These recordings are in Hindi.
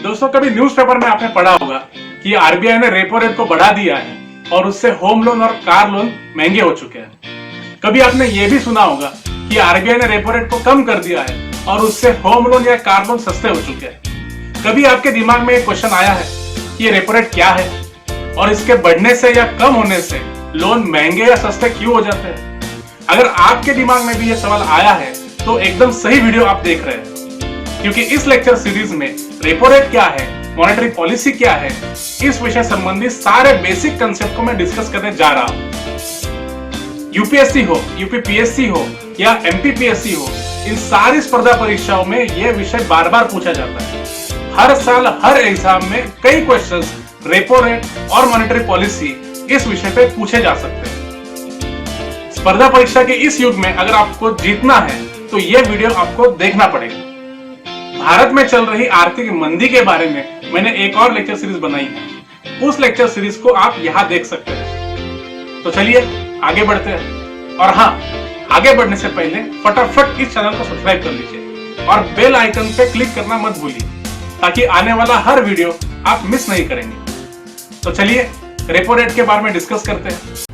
दोस्तों, कभी न्यूज़पेपर में आपने पढ़ा होगा कि आरबीआई ने रेपो रेट को बढ़ा दिया है और उससे होम लोन और कार लोन महंगे हो चुके हैं। कभी आपने ये भी सुना होगा कि आरबीआई ने रेपो रेट को कम कर दिया है और उससे होम लोन या कार लोन सस्ते हो चुके हैं। कभी आपके दिमाग में एक क्वेश्चन आया है कि ये रेपो रेट क्या है और इसके बढ़ने से या कम होने से लोन महंगे या सस्ते क्यों हो जाते हैं? अगर आपके दिमाग में भी ये सवाल आया है तो एकदम सही वीडियो आप देख रहे हैं, क्योंकि इस लेक्चर सीरीज में रेपो रेट क्या है, मॉनेटरी पॉलिसी क्या है, इस विषय संबंधी सारे बेसिक कंसेप्ट को मैं डिस्कस करने जा रहा हूं। यूपीएससी हो, यूपीपीएससी हो या एमपीपीएससी हो, इन सारी स्पर्धा परीक्षाओं में यह विषय बार बार पूछा जाता है। हर साल हर एग्जाम में कई क्वेश्चंस रेपो रेट और मॉनेटरी पॉलिसी इस विषय पे पूछे जा सकते हैं। स्पर्धा परीक्षा के इस युग में अगर आपको जीतना है तो यह वीडियो आपको देखना पड़ेगा। भारत में चल रही आर्थिक मंदी के बारे में मैंने एक और लेक्चर सीरीज बनाई है, उस लेक्चर सीरीज को आप यहां देख सकते हैं। तो चलिए आगे बढ़ते हैं। और हाँ, आगे बढ़ने से पहले फटाफट इस चैनल को सब्सक्राइब कर लीजिए और बेल आइकन पे क्लिक करना मत भूलिए, ताकि आने वाला हर वीडियो आप मिस नहीं करेंगे। तो चलिए रेपो रेट के बारे में डिस्कस करते हैं।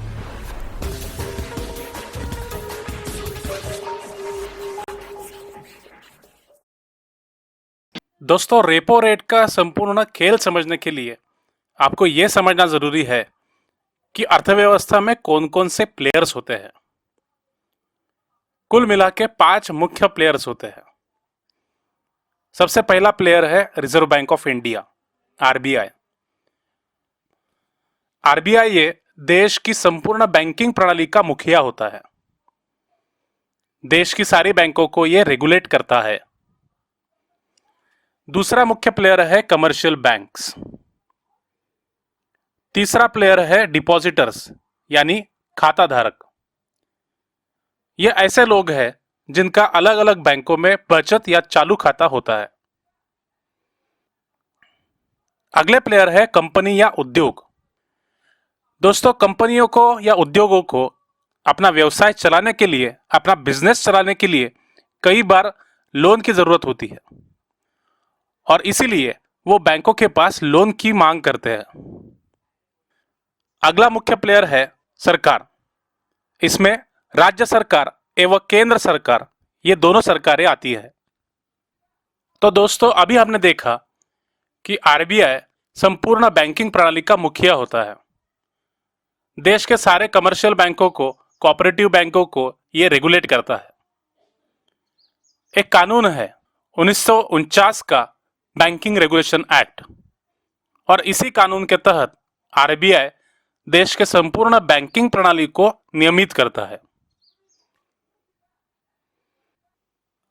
दोस्तों, रेपो रेट का संपूर्ण खेल समझने के लिए आपको यह समझना जरूरी है कि अर्थव्यवस्था में कौन कौन से प्लेयर्स होते हैं। कुल मिला के 5 मुख्य प्लेयर्स होते हैं। सबसे पहला प्लेयर है reserve bank of India, RBI. RBI ये देश की संपूर्ण बैंकिंग प्रणाली का मुखिया होता है। देश की सारी बैंकों को यह रेगुलेट करता है। दूसरा मुख्य प्लेयर है कमर्शियल बैंक्स। तीसरा प्लेयर है डिपॉजिटर्स यानी खाता धारक। ये ऐसे लोग हैं जिनका अलग अलग बैंकों में बचत या चालू खाता होता है। अगले प्लेयर है कंपनी या उद्योग। दोस्तों, कंपनियों को या उद्योगों को अपना व्यवसाय चलाने के लिए, अपना बिजनेस चलाने के लिए कई बार लोन की जरूरत होती है और इसीलिए वो बैंकों के पास लोन की मांग करते हैं। अगला मुख्य प्लेयर है सरकार। इसमें राज्य सरकार एवं केंद्र सरकार, ये दोनों सरकारें आती है। तो दोस्तों, अभी हमने देखा कि आरबीआई संपूर्ण बैंकिंग प्रणाली का मुखिया होता है। देश के सारे कमर्शियल बैंकों को, कोऑपरेटिव बैंकों को यह रेगुलेट करता है। एक कानून है 1949 का बैंकिंग रेगुलेशन एक्ट, और इसी कानून के तहत आरबीआई देश के संपूर्ण बैंकिंग प्रणाली को नियमित करता है।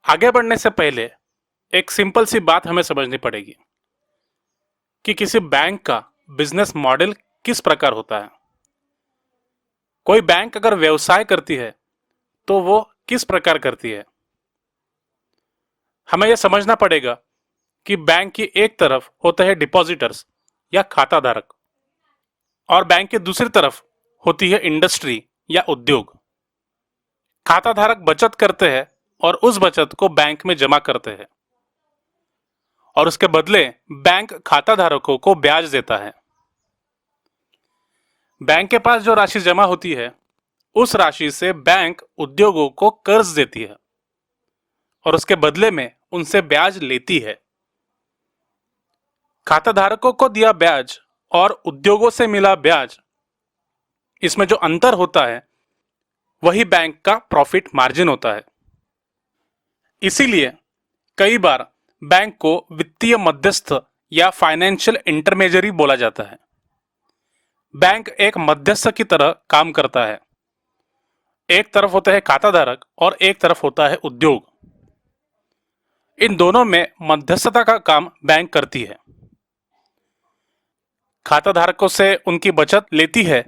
आगे बढ़ने से पहले एक सिंपल सी बात हमें समझनी पड़ेगी कि किसी बैंक का बिजनेस मॉडल किस प्रकार होता है। कोई बैंक अगर व्यवसाय करती है तो वो किस प्रकार करती है। हमें यह समझना पड़ेगा कि बैंक की एक तरफ होते हैं डिपॉजिटर्स या खाता धारक, और बैंक की दूसरी तरफ होती है इंडस्ट्री या उद्योग। खाता धारक बचत करते हैं और उस बचत को बैंक में जमा करते हैं, और उसके बदले बैंक खाता धारकों को ब्याज देता है। बैंक के पास जो राशि जमा होती है, उस राशि से बैंक उद्योगों को कर्ज देती है और उसके बदले में उनसे ब्याज लेती है। खाता धारकों को दिया ब्याज और उद्योगों से मिला ब्याज, इसमें जो अंतर होता है वही बैंक का प्रॉफिट मार्जिन होता है। इसीलिए कई बार बैंक को वित्तीय मध्यस्थ या फाइनेंशियल इंटरमेडियरी बोला जाता है। बैंक एक मध्यस्थ की तरह काम करता है। एक तरफ होता है खाता धारक और एक तरफ होता है उद्योग। इन दोनों में मध्यस्थता का काम बैंक करती है। खाता धारकों से उनकी बचत लेती है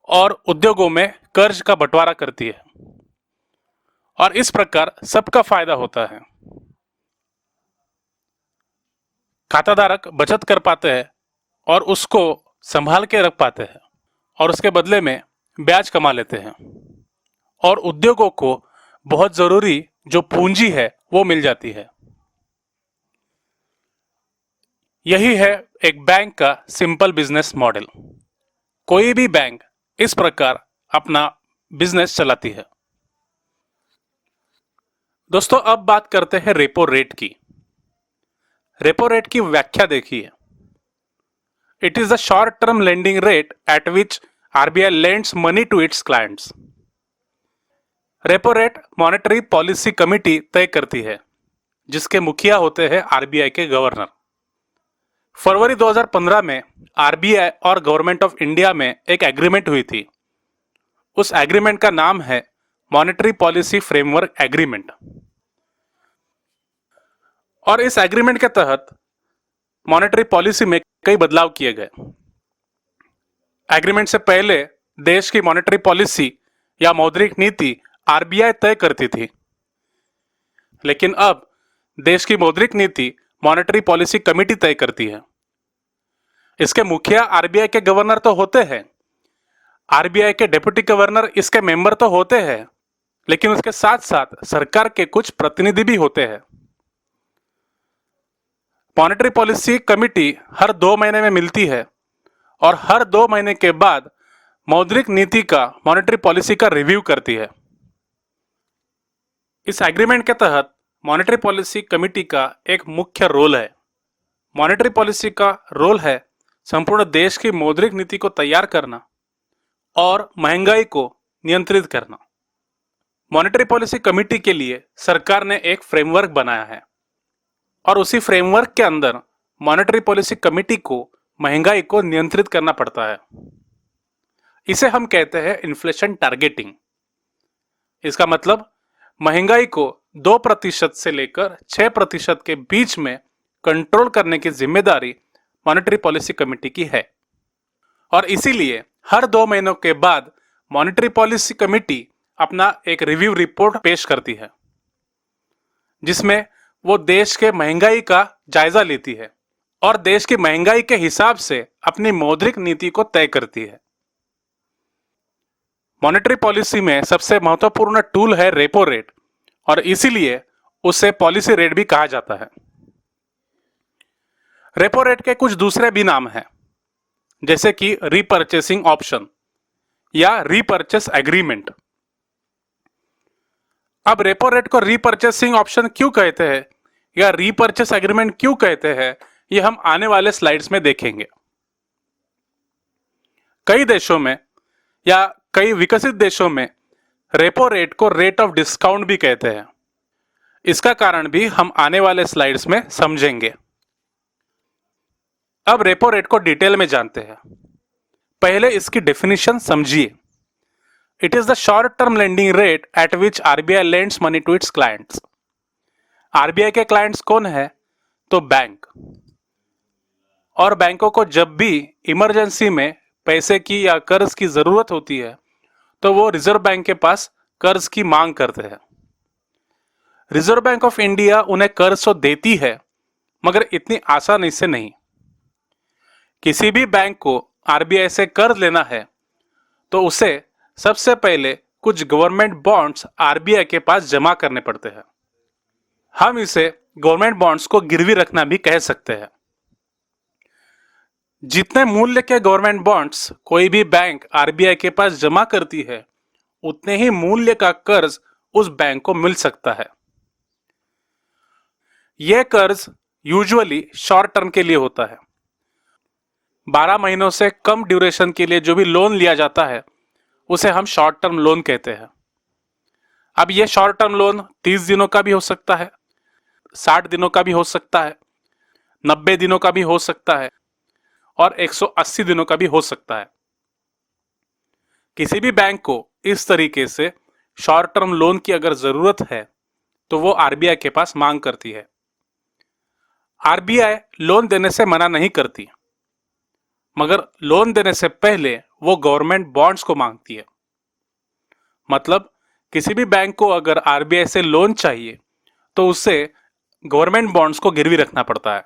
और उद्योगों में कर्ज का बंटवारा करती है, और इस प्रकार सबका फायदा होता है। खाता धारक बचत कर पाते हैं और उसको संभाल के रख पाते हैं और उसके बदले में ब्याज कमा लेते हैं, और उद्योगों को बहुत जरूरी जो पूंजी है वो मिल जाती है। यही है एक बैंक का सिंपल बिजनेस मॉडल। कोई भी बैंक इस प्रकार अपना बिजनेस चलाती है। दोस्तों अब बात करते हैं रेपो रेट की। रेपो रेट की व्याख्या देखिए। It is the short term lending rate at which RBI lends money to its clients. Repo rate monetary policy committee तय करती है, जिसके मुखिया होते हैं आरबीआई के गवर्नर। फरवरी 2015 में आरबीआई और गवर्नमेंट ऑफ इंडिया में एक एग्रीमेंट हुई थी। उस एग्रीमेंट का नाम है मॉनेटरी पॉलिसी फ्रेमवर्क एग्रीमेंट। और इस एग्रीमेंट के तहत मॉनेटरी पॉलिसी में कई बदलाव किए गए। एग्रीमेंट से पहले देश की मॉनेटरी पॉलिसी या मौद्रिक नीति आरबीआई तय करती थी, लेकिन अब देश की मौद्रिक नीति मॉनेटरी पॉलिसी कमेटी तय करती है। इसके मुखिया आरबीआई के गवर्नर तो होते हैं, आरबीआई के डिप्टी गवर्नर इसके मेंबर तो होते हैं, लेकिन उसके साथ साथ सरकार के कुछ प्रतिनिधि भी होते हैं। मॉनेटरी पॉलिसी कमेटी हर 2 महीने में मिलती है और हर 2 महीने के बाद मौद्रिक नीति का मॉनेटरी पॉलिसी का रिव्यू करती है। इस एग्रीमेंट के तहत मॉनेटरी पॉलिसी कमेटी का एक मुख्य रोल है। मॉनेटरी पॉलिसी का रोल है संपूर्ण देश की मौद्रिक नीति को तैयार करना और महंगाई को नियंत्रित करना। मॉनेटरी पॉलिसी कमेटी के लिए सरकार ने एक फ्रेमवर्क बनाया है और उसी फ्रेमवर्क के अंदर मॉनेटरी पॉलिसी कमेटी को महंगाई को नियंत्रित करना पड़ता है। इसे हम कहते हैं इन्फ्लेशन टारगेटिंग। इसका मतलब महंगाई को 2% से लेकर 6% के बीच में कंट्रोल करने की जिम्मेदारी मॉनेटरी पॉलिसी कमेटी की है। और इसीलिए हर 2 महीनों के बाद मॉनेटरी पॉलिसी कमेटी अपना एक रिव्यू रिपोर्ट पेश करती है, जिसमें वो देश के महंगाई का जायजा लेती है और देश की महंगाई के हिसाब से अपनी मौद्रिक नीति को तय करती है। मॉनेटरी पॉलिसी में सबसे महत्वपूर्ण टूल है रेपो रेट और इसीलिए उसे पॉलिसी रेट भी कहा जाता है। रेपो रेट के कुछ दूसरे भी नाम हैं, जैसे कि रीपर्चेसिंग ऑप्शन या रीपर्चेस एग्रीमेंट। अब रेपो रेट को रीपर्चेसिंग ऑप्शन क्यों कहते हैं या रीपर्चेस एग्रीमेंट क्यों कहते हैं, ये हम आने वाले स्लाइड्स में देखेंगे। कई देशों में या कई विकसित देशों में रेपो रेट को रेट ऑफ डिस्काउंट भी कहते हैं। इसका कारण भी हम आने वाले स्लाइड्स में समझेंगे। अब रेपो रेट को डिटेल में जानते हैं। पहले इसकी डेफिनेशन समझिए। It is the short term lending rate at which RBI lends money to its clients. RBI के क्लाइंट्स कौन है? तो बैंक। और बैंकों को जब भी इमरजेंसी में पैसे की या कर्ज की जरूरत होती है तो वो रिजर्व बैंक के पास कर्ज की मांग करते हैं। रिजर्व बैंक ऑफ इंडिया उन्हें कर्ज तो देती है, मगर इतनी आसानी से नहीं। किसी भी बैंक को आरबीआई से कर्ज लेना है तो उसे सबसे पहले कुछ गवर्नमेंट बॉन्ड्स आरबीआई के पास जमा करने पड़ते हैं। हम इसे गवर्नमेंट बॉन्ड्स को गिरवी रखना भी कह सकते हैं। जितने मूल्य के गवर्नमेंट बॉन्ड्स कोई भी बैंक आरबीआई के पास जमा करती है, उतने ही मूल्य का कर्ज उस बैंक को मिल सकता है। यह कर्ज यूजुअली शॉर्ट टर्म के लिए होता है। 12 महीनों से कम ड्यूरेशन के लिए जो भी लोन लिया जाता है उसे हम शॉर्ट टर्म लोन कहते हैं। अब यह शॉर्ट टर्म लोन 30 दिनों का भी हो सकता है, 60 दिनों का भी हो सकता है, 90 दिनों का भी हो सकता है और 180 दिनों का भी हो सकता है। किसी भी बैंक को इस तरीके से शॉर्ट टर्म लोन की अगर जरूरत है तो वो आरबीआई के पास मांग करती है। आरबीआई लोन देने से मना नहीं करती, मगर लोन देने से पहले वो गवर्नमेंट बॉन्ड्स को मांगती है। मतलब किसी भी बैंक को अगर आरबीआई से लोन चाहिए तो उसे गवर्नमेंट बॉन्ड्स को गिरवी रखना पड़ता है।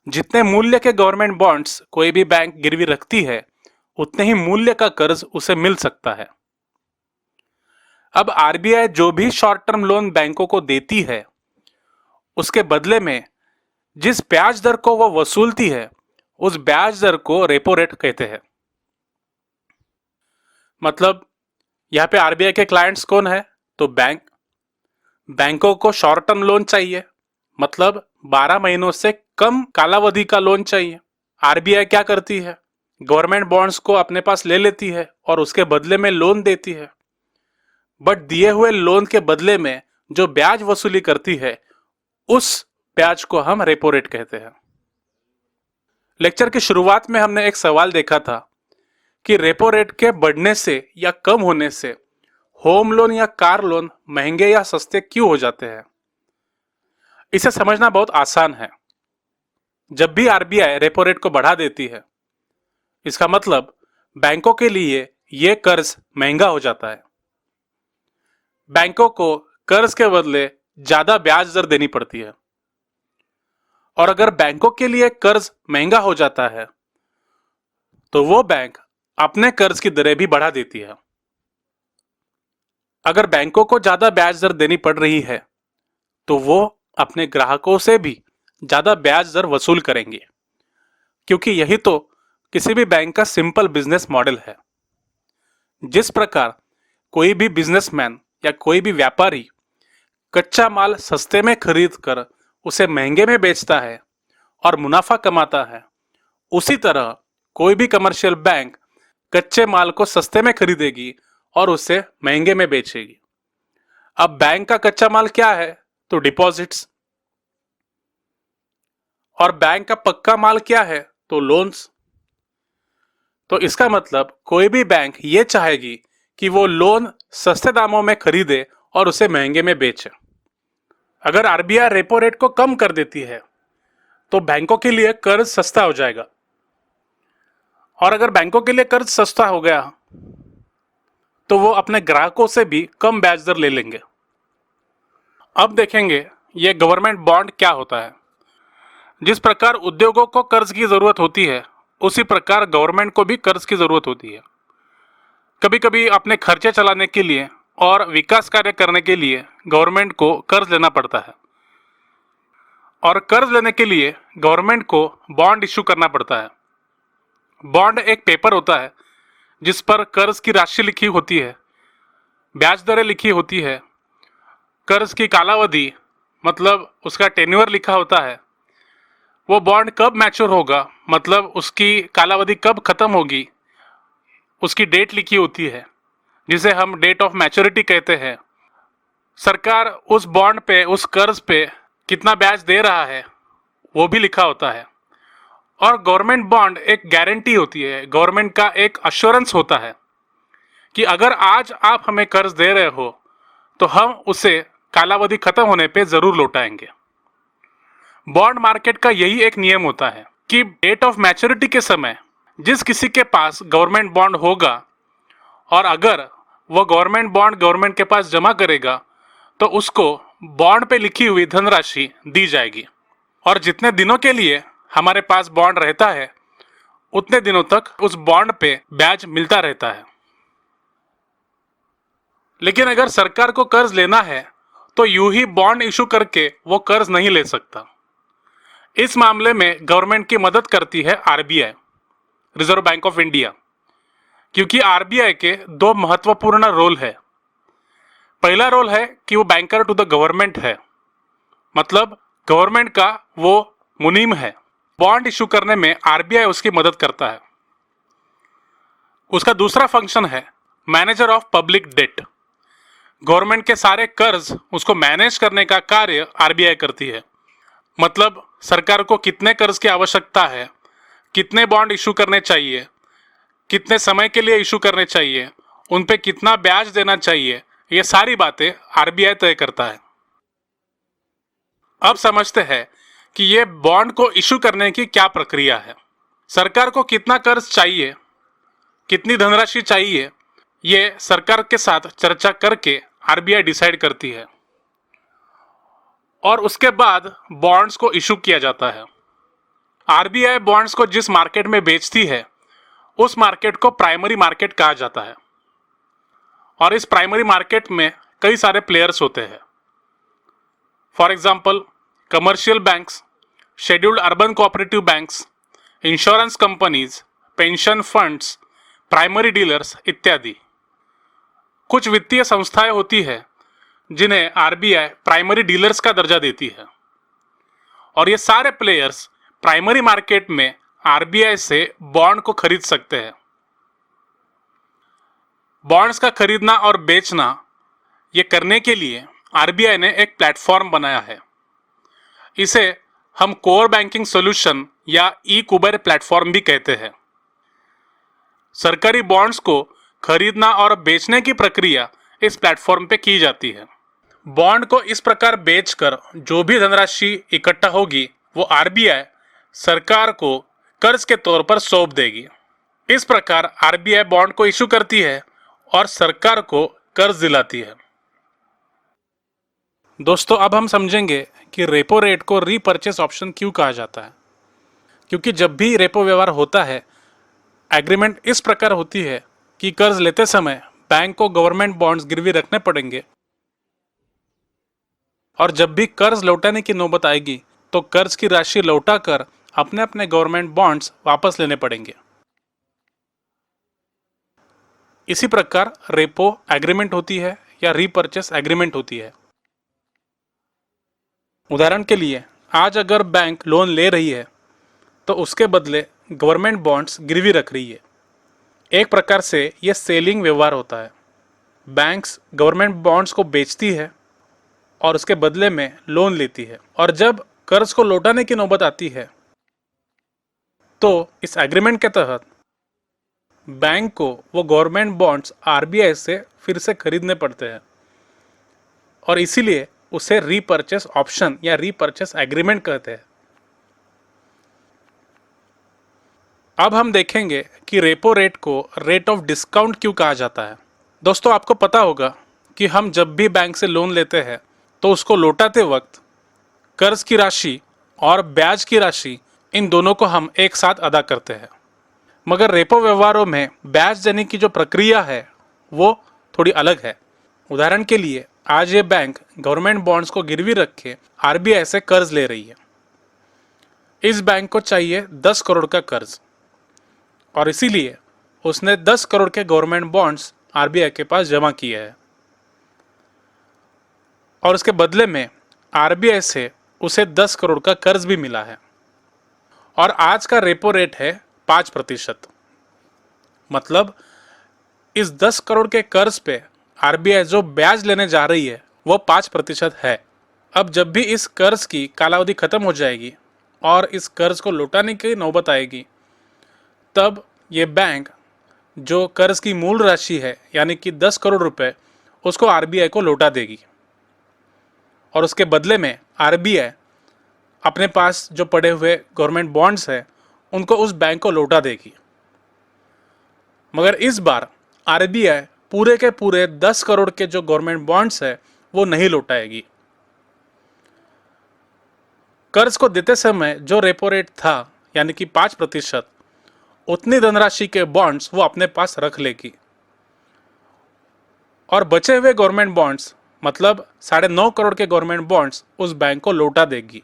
जितने मूल्य के गवर्नमेंट बॉन्ड्स कोई भी बैंक गिरवी रखती है, उतने ही मूल्य का कर्ज उसे मिल सकता है। अब आरबीआई जो भी शॉर्ट टर्म लोन बैंकों को देती है, उसके बदले में जिस ब्याज दर को वो वसूलती है उस ब्याज दर को रेपो रेट कहते हैं। मतलब यहाँ पे आरबीआई के क्लाइंट्स कौन है? तो बैंकों को शॉर्ट टर्म लोन चाहिए, मतलब 12 महीनों से कम कालावधि का लोन चाहिए। आरबीआई क्या करती है? गवर्नमेंट बॉन्ड्स को अपने पास ले लेती है और उसके बदले में लोन देती है। बट दिए हुए लोन के बदले में जो ब्याज वसूली करती है उस ब्याज को हम रेपो रेट कहते हैं। लेक्चर की शुरुआत में हमने एक सवाल देखा था कि रेपो रेट के बढ़ने से या कम होने से होम लोन या कार लोन महंगे या सस्ते क्यों हो जाते हैं। इसे समझना बहुत आसान है। जब भी आरबीआई रेपो रेट को बढ़ा देती है, इसका मतलब बैंकों के लिए यह कर्ज महंगा हो जाता है। बैंकों को कर्ज के बदले ज्यादा ब्याज दर देनी पड़ती है, और अगर बैंकों के लिए कर्ज महंगा हो जाता है तो वो बैंक अपने कर्ज की दरें भी बढ़ा देती है। अगर बैंकों को ज्यादा ब्याज दर देनी पड़ रही है तो वो अपने ग्राहकों से भी ज्यादा ब्याज दर वसूल करेंगे, क्योंकि यही तो किसी भी बैंक का सिंपल बिजनेस मॉडल है। जिस प्रकार कोई भी बिजनेसमैन या कोई भी व्यापारी कच्चा माल सस्ते में खरीद कर उसे महंगे में बेचता है और मुनाफा कमाता है, उसी तरह कोई भी कमर्शियल बैंक कच्चे माल को सस्ते में खरीदेगी और उसे महंगे में बेचेगी। अब बैंक का कच्चा माल क्या है? तो डिपॉजिट्स। और बैंक का पक्का माल क्या है? तो लोन्स। तो इसका मतलब कोई भी बैंक ये चाहेगी कि वो लोन सस्ते दामों में खरीदे और उसे महंगे में बेचे। अगर आरबीआई रेपो रेट को कम कर देती है तो बैंकों के लिए कर्ज सस्ता हो जाएगा, और अगर बैंकों के लिए कर्ज सस्ता हो गया तो वो अपने ग्राहकों से भी कम ब्याज दर ले लेंगे। अब देखेंगे ये गवर्नमेंट बॉन्ड क्या होता है। जिस प्रकार उद्योगों को कर्ज की जरूरत होती है, उसी प्रकार गवर्नमेंट को भी कर्ज की जरूरत होती है। कभी कभी अपने खर्चे चलाने के लिए और विकास कार्य करने के लिए गवर्नमेंट को कर्ज लेना पड़ता है, और कर्ज लेने के लिए गवर्नमेंट को बॉन्ड इशू करना पड़ता है। बॉन्ड एक पेपर होता है जिस पर कर्ज की राशि लिखी होती है, ब्याज दरें लिखी होती है, कर्ज की कालावधि मतलब उसका टेन्योर लिखा होता है, वो बॉन्ड कब मैच्योर होगा मतलब उसकी कालावधि कब खत्म होगी, उसकी डेट लिखी होती है जिसे हम डेट ऑफ मैच्योरिटी कहते हैं। सरकार उस बॉन्ड पे, उस कर्ज पे कितना ब्याज दे रहा है वो भी लिखा होता है। और गवर्नमेंट बॉन्ड एक गारंटी होती है, गवर्नमेंट का एक अश्योरेंस होता है कि अगर आज आप हमें कर्ज दे रहे हो तो हम उसे कालावधि खत्म होने पे जरूर लौटाएंगे। बॉन्ड मार्केट का यही एक नियम होता है कि डेट ऑफ मैच्योरिटी के समय जिस किसी के पास गवर्नमेंट बॉन्ड होगा और अगर वो गवर्नमेंट बॉन्ड गवर्नमेंट के पास जमा करेगा तो उसको बॉन्ड पे लिखी हुई धनराशि दी जाएगी, और जितने दिनों के लिए हमारे पास बॉन्ड रहता है उतने दिनों तक उस बॉन्ड पे ब्याज मिलता रहता है। लेकिन अगर सरकार को कर्ज लेना है तो यूं ही बॉन्ड इशू करके वो कर्ज नहीं ले सकता। इस मामले में गवर्नमेंट की मदद करती है RBI, reserve bank of India, क्योंकि आरबीआई के दो महत्वपूर्ण रोल है। पहला रोल है कि वो बैंकर टू द गवर्नमेंट है, मतलब गवर्नमेंट का वो मुनीम है। बॉन्ड इशू करने में आरबीआई उसकी मदद करता है। उसका दूसरा फंक्शन है manager of public debt. Government के सारे कर्ज उसको मैनेज करने का कार्य आरबीआई करती है। मतलब सरकार को कितने कर्ज की आवश्यकता है, कितने बॉन्ड इशू करने चाहिए, कितने समय के लिए इशू करने चाहिए, उन पे कितना ब्याज देना चाहिए, ये सारी बातें आरबीआई तय करता है। अब समझते हैं कि ये बॉन्ड को इशू करने की क्या प्रक्रिया है। सरकार को कितना कर्ज चाहिए, कितनी धनराशि चाहिए, ये सरकार के साथ चर्चा करके आरबीआई डिसाइड करती है, और उसके बाद बॉन्ड्स को इशू किया जाता है। आरबीआई बॉन्ड्स को जिस मार्केट में बेचती है उस मार्केट को प्राइमरी मार्केट कहा जाता है, और इस प्राइमरी मार्केट में कई सारे प्लेयर्स होते हैं। For example commercial banks, scheduled urban cooperative banks, insurance companies, pension funds, primary dealers इत्यादि। कुछ वित्तीय संस्थाएं होती है जिन्हें आरबीआई प्राइमरी डीलर्स का दर्जा देती है, और ये सारे प्लेयर्स प्राइमरी मार्केट में आरबीआई से बॉन्ड को खरीद सकते हैं। बॉन्ड्स का खरीदना और बेचना ये करने के लिए आरबीआई ने एक प्लेटफॉर्म बनाया है। इसे हम कोर बैंकिंग सॉल्यूशन या ई कुबेर प्लेटफॉर्म भी कहते हैं। सरकारी बॉन्ड्स को खरीदना और बेचने की प्रक्रिया इस प्लेटफॉर्म पे की जाती है। बॉन्ड को इस प्रकार बेचकर जो भी धनराशि इकट्ठा होगी वो आरबीआई सरकार को कर्ज के तौर पर सौंप देगी। इस प्रकार आरबीआई बॉन्ड को इशू करती है और सरकार को कर्ज दिलाती है। दोस्तों, अब हम समझेंगे कि रेपो रेट को रीपर्चेस ऑप्शन क्यों कहा जाता है। क्योंकि जब भी रेपो व्यवहार होता है, एग्रीमेंट इस प्रकार होती है कि कर्ज लेते समय बैंक को गवर्नमेंट बॉन्ड्स गिरवी रखने पड़ेंगे, और जब भी कर्ज लौटाने की नौबत आएगी तो कर्ज की राशि लौटाकर अपने अपने गवर्नमेंट बॉन्ड्स वापस लेने पड़ेंगे। इसी प्रकार रेपो एग्रीमेंट होती है या रीपर्चेस एग्रीमेंट होती है। उदाहरण के लिए, आज अगर बैंक लोन ले रही है तो उसके बदले गवर्नमेंट बॉन्ड्स गिरवी रख रही है। एक प्रकार से यह सेलिंग व्यवहार होता है। बैंक्स गवर्नमेंट बॉन्ड्स को बेचती है और उसके बदले में लोन लेती है, और जब कर्ज को लौटाने की नौबत आती है तो इस एग्रीमेंट के तहत बैंक को वो गवर्नमेंट बॉन्ड्स आरबीआई से फिर से खरीदने पड़ते हैं, और इसीलिए उसे रीपर्चेस ऑप्शन या रीपर्चेस एग्रीमेंट कहते हैं। अब हम देखेंगे कि रेपो रेट को रेट ऑफ डिस्काउंट क्यों कहा जाता है। दोस्तों, आपको पता होगा कि हम जब भी बैंक से लोन लेते हैं तो उसको लौटाते वक्त कर्ज की राशि और ब्याज की राशि, इन दोनों को हम एक साथ अदा करते हैं। मगर रेपो व्यवहारों में ब्याज देने की जो प्रक्रिया है वो थोड़ी अलग है। उदाहरण के लिए, आज ये बैंक गवर्नमेंट बॉन्ड्स को गिरवी रख के आरबीआई से कर्ज ले रही है। इस बैंक को चाहिए 10 करोड़ का कर्ज, और इसीलिए उसने 10 करोड़ के गवर्नमेंट बॉन्ड्स आरबीआई के पास जमा किए हैं, और उसके बदले में आरबीआई से उसे 10 करोड़ का कर्ज भी मिला है। और आज का रेपो रेट है 5%। मतलब इस 10 करोड़ के कर्ज पे आरबीआई जो ब्याज लेने जा रही है वो 5% है। अब जब भी इस कर्ज की कालावधि खत्म हो जाएगी और इस कर्ज को लौटाने की नौबत आएगी, तब ये बैंक जो कर्ज की मूल राशि है यानी कि 10 करोड़ रुपए उसको आरबीआई को लौटा देगी, और उसके बदले में आरबीआई अपने पास जो पड़े हुए गवर्नमेंट बॉन्ड्स हैं उनको उस बैंक को लौटा देगी। मगर इस बार आरबीआई पूरे के पूरे 10 करोड़ के जो गवर्नमेंट बॉन्ड्स है वो नहीं लौटाएगी। कर्ज को देते समय जो रेपो रेट था यानी कि 5%, उतनी धनराशि के बॉन्ड्स वो अपने पास रख लेगी, और बचे हुए गवर्नमेंट बॉन्ड्स मतलब 9.5 करोड़ के गवर्नमेंट बॉन्ड्स उस बैंक को लौटा देगी।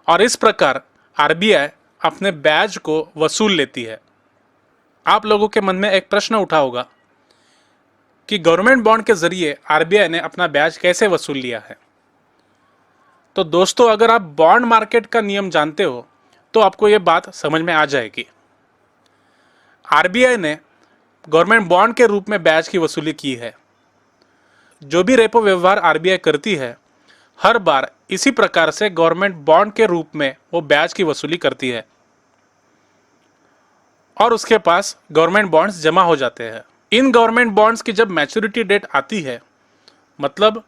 और इस प्रकार आरबीआई अपने ब्याज को वसूल लेती है। आप लोगों के मन में एक प्रश्न उठा होगा कि गवर्नमेंट बॉन्ड के जरिए आरबीआई ने अपना ब्याज कैसे वसूल लिया है। तो दोस्तों, अगर आप बॉन्ड मार्केट का नियम जानते हो तो आपको यह बात समझ में आ जाएगी। आरबीआई ने गवर्नमेंट बॉन्ड के रूप में ब्याज की वसूली की है। जो भी रेपो व्यवहार आरबीआई करती है, हर बार इसी प्रकार से गवर्नमेंट बॉन्ड के रूप में वो ब्याज की वसूली करती है, और उसके पास गवर्नमेंट बॉन्ड्स जमा हो जाते हैं। इन गवर्नमेंट बॉन्ड्स की जब मैच्योरिटी डेट आती है, मतलब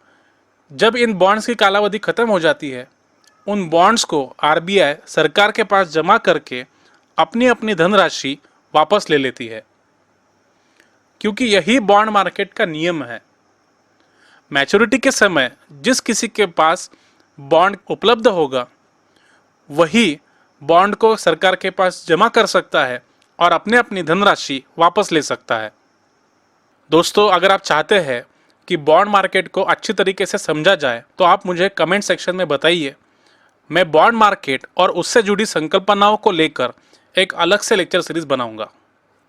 जब इन बॉन्ड्स की कालावधि खत्म हो जाती है, उन बॉन्ड्स को आरबीआई सरकार के पास जमा करके अपनी अपनी धनराशि वापस ले लेती है, क्योंकि यही बॉन्ड मार्केट का नियम है। मैच्योरिटी के समय जिस किसी के पास बॉन्ड उपलब्ध होगा वही बॉन्ड को सरकार के पास जमा कर सकता है और अपने अपनी धनराशि वापस ले सकता है। दोस्तों, अगर आप चाहते हैं कि बॉन्ड मार्केट को अच्छी तरीके से समझा जाए तो आप मुझे कमेंट सेक्शन में बताइए। मैं बॉन्ड मार्केट और उससे जुड़ी संकल्पनाओं को लेकर एक अलग से लेक्चर सीरीज बनाऊंगा।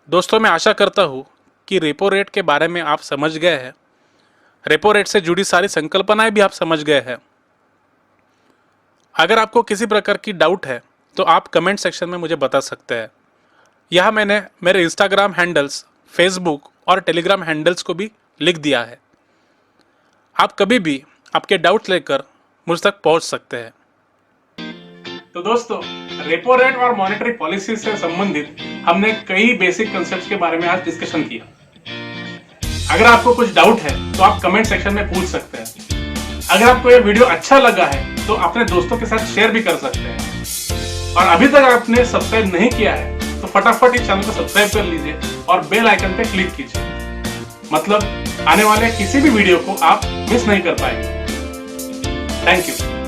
दोस्तों, मैं आशा करता हूँ कि रेपो रेट के बारे में आप समझ गए हैं, रेपो रेट से जुड़ी सारी संकल्पनाएं भी आप समझ गए हैं। अगर आपको किसी प्रकार की डाउट है तो आप कमेंट सेक्शन में मुझे बता सकते हैं। यह मैंने मेरे इंस्टाग्राम हैंडल्स, फेसबुक और टेलीग्राम हैंडल्स को भी लिख दिया है। आप कभी भी आपके डाउट लेकर मुझ तक पहुंच सकते हैं। तो दोस्तों, रेपो रेट और मॉनेटरी पॉलिसी से संबंधित हमने कई बेसिक कंसेप्ट्स के बारे में आज डिस्कशन किया। अगर आपको कुछ डाउट है तो आप कमेंट सेक्शन में पूछ सकते हैं। अगर आपको ये वीडियो अच्छा लगा है तो अपने दोस्तों के साथ शेयर भी कर सकते हैं। और अभी तक आपने सब्सक्राइब नहीं किया है तो फटाफट इस चैनल को सब्सक्राइब कर लीजिए और बेल आइकन पे क्लिक कीजिए। मतलब आने वाले किसी भी वीडियो को आप मिस नहीं कर पाएंगे। Thank you.